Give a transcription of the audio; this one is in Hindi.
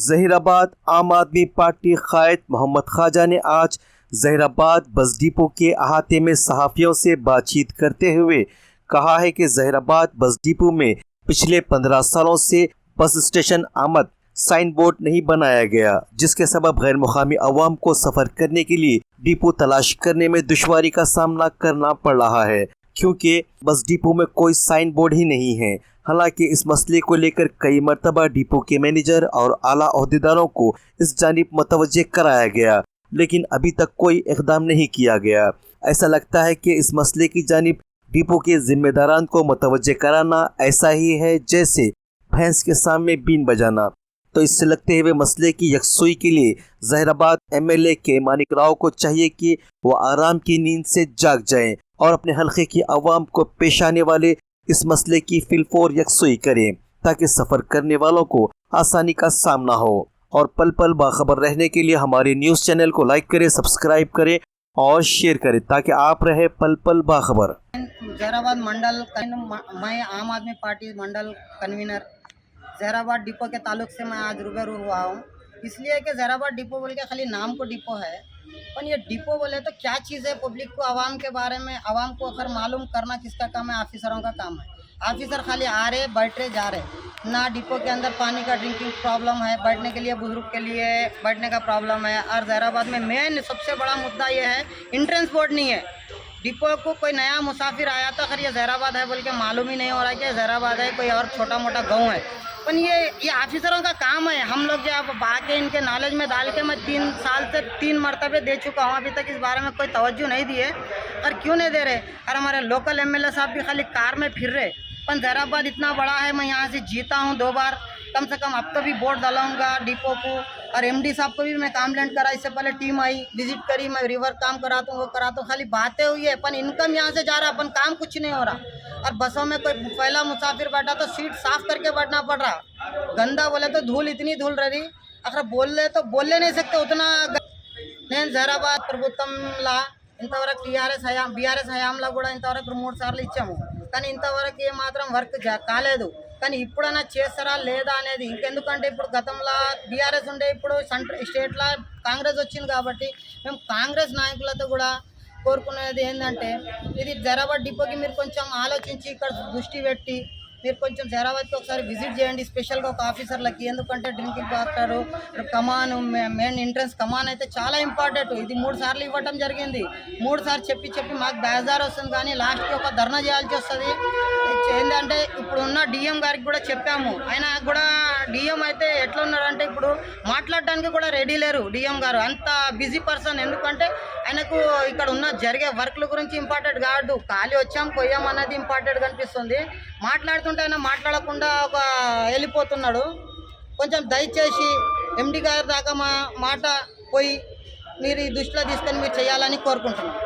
जहीराबाद आम आदमी पार्टी कायद मोहम्मद ख्वाजा ने आज जहीराबाद बस डिपो के अहाते में सहाफ़ियों से बातचीत करते हुए कहा है कि जहीराबाद बस डिपो में पिछले 15 सालों से बस स्टेशन आमद साइन बोर्ड नहीं बनाया गया, जिसके सबब गैर मुकामी अवाम को सफ़र करने के लिए डिपो तलाश करने में दुश्वारी का सामना करना पड़ रहा है, क्योंकि बस डिपो में कोई साइन बोर्ड ही नहीं है। हालांकि इस मसले को लेकर कई मरतबा डिपो के मैनेजर और आला अहदेदारों को इस जानिब मुतवज्जे कराया गया, लेकिन अभी तक कोई इक़दाम नहीं किया गया। ऐसा लगता है कि इस मसले की जानिब डिपो के जिम्मेदारान को मुतवज्जे कराना ऐसा ही है जैसे भैंस के सामने बीन बजाना। तो इससे लगते हुए मसले की यकसुई के लिए जहीराबाद MLA के मानिक राव को चाहिए कि वो आराम की नींद से जाग जाएं और अपने हल्के की आवाम को पेश आने वाले इस मसले की फिलफोर यकसुई करें, ताकि सफ़र करने वालों को आसानी का सामना हो। और पल पल बाखबर रहने के लिए हमारे न्यूज़ चैनल को लाइक करें, सब्सक्राइब करें और शेयर करें, ताकि आप रहे पल पल बाखबर। जहीराबाद मंडल मैं आम आदमी पार्टी मंडल कन्वीनर जहीराबाद डिपो के ताल्लुक से मैं आज रूबरू हुआ हूँ। इसलिए कि जहीराबाद डिपो बोल के खाली नाम को डिपो है, पर ये डिपो बोले तो क्या चीज़ है, पब्लिक को आवाम के बारे में आवाम को अगर मालूम करना किसका काम है, ऑफिसरों का काम है। ऑफिसर खाली आ रहे बैठ रहे जा रहे ना। डिपो के अंदर पानी का ड्रिंकिंग प्रॉब्लम है, बैठने के लिए बुजुर्ग के लिए बैठने का प्रॉब्लम है। और जहीराबाद में मेन सबसे बड़ा मुद्दा ये है, एंट्रेंस बोर्ड नहीं है। डिपो को कोई नया मुसाफिर आया था, अगर ये जहीराबाद है बोल के मालूम ही नहीं हो रहा है कि जहीराबाद है, कोई और छोटा मोटा गाँव है। पर ये ऑफिसरों का काम है। हम लोग जो अब बाके इनके नॉलेज में डाल के मैं 3 साल से 3 मरतबे दे चुका हूँ, अभी तक इस बारे में कोई तवज्जो नहीं दिए। और क्यों नहीं दे रहे? और हमारे लोकल MLA साहब भी खाली कार में फिर रहे। पर जहीराबाद इतना बड़ा है, मैं यहाँ से जीता हूँ 2 बार, कम से कम अब तो भी बोर्ड डालूंगा डिपो को। और MD साहब को भी मैं कंप्लेंट करा, इससे पहले टीम आई विजिट करी, मैं रिवर काम कराता हूँ वो कराता हूँ, खाली बातें हुई है, अपन इनकम यहाँ से जा रहा, अपन काम कुछ नहीं हो रहा। और बसों में कोई पहला मुसाफिर बैठा तो सीट साफ करके बैठना पड़ रहा। गंदा बोले तो धूल, इतनी धूल रही, अगर बोल रहे तो बोलने नहीं सकते उतना। నేను జహీరాబాద్ ప్రభుత్వంలో ఇంతవరకు బీఆర్ఎస్ హయాంలో కూడా ఇంతవరకు 3 సార్లు ఇచ్చాము, కానీ ఇంతవరకు ఏమాత్రం వర్క్ కాలేదు. కానీ ఇప్పుడైనా చేస్తారా లేదా అనేది ఇంకెందుకంటే ఇప్పుడు గతంలో బీఆర్ఎస్ ఉండే, ఇప్పుడు స్టేట్లో కాంగ్రెస్ వచ్చింది కాబట్టి మేము కాంగ్రెస్ నాయకులతో కూడా కోరుకునేది ఏంటంటే, ఇది జహీరాబాద్ డిపోకి మీరు కొంచెం ఆలోచించి ఇక్కడ దృష్టి పెట్టి మీరు కొంచెం జహీరాబాద్కి ఒకసారి విజిట్ చేయండి, స్పెషల్గా ఒక ఆఫీసర్లకి. ఎందుకంటే డ్రింకింగ్ వాటర్ కమాన్, మెయిన్ ఎంట్రన్స్ కమాన్ అయితే చాలా ఇంపార్టెంట్. ఇది 3 సార్లు ఇవ్వటం జరిగింది. 3 సార్లు చెప్పి మాకు బేజారు వస్తుంది, కానీ లాస్ట్కి ఒక ధర్నా చేయాల్సి వస్తుంది. ఏంటంటే ఇప్పుడు ఉన్న DM గారికి కూడా చెప్పాము, ఆయన కూడా DM అయితే ఎట్లా ఉన్నారంటే ఇప్పుడు మాట్లాడడానికి కూడా రెడీ లేరు. DM గారు అంత బిజీ పర్సన్. ఎందుకంటే ఆయనకు ఇక్కడ ఉన్న జరిగే వర్క్ల గురించి ఇంపార్టెంట్ కాదు, ఖాళీ వచ్చాం పోయాం అన్నది ఇంపార్టెంట్ కనిపిస్తుంది. మాట్లాడుతుంటే ఆయన మాట్లాడకుండా వెళ్ళిపోతున్నాడు. కొంచెం దయచేసి MD గారి దాకా మా మాట పోయి మీరు ఈ దృష్టిలో తీసుకొని మీరు చేయాలని కోరుకుంటున్నాం.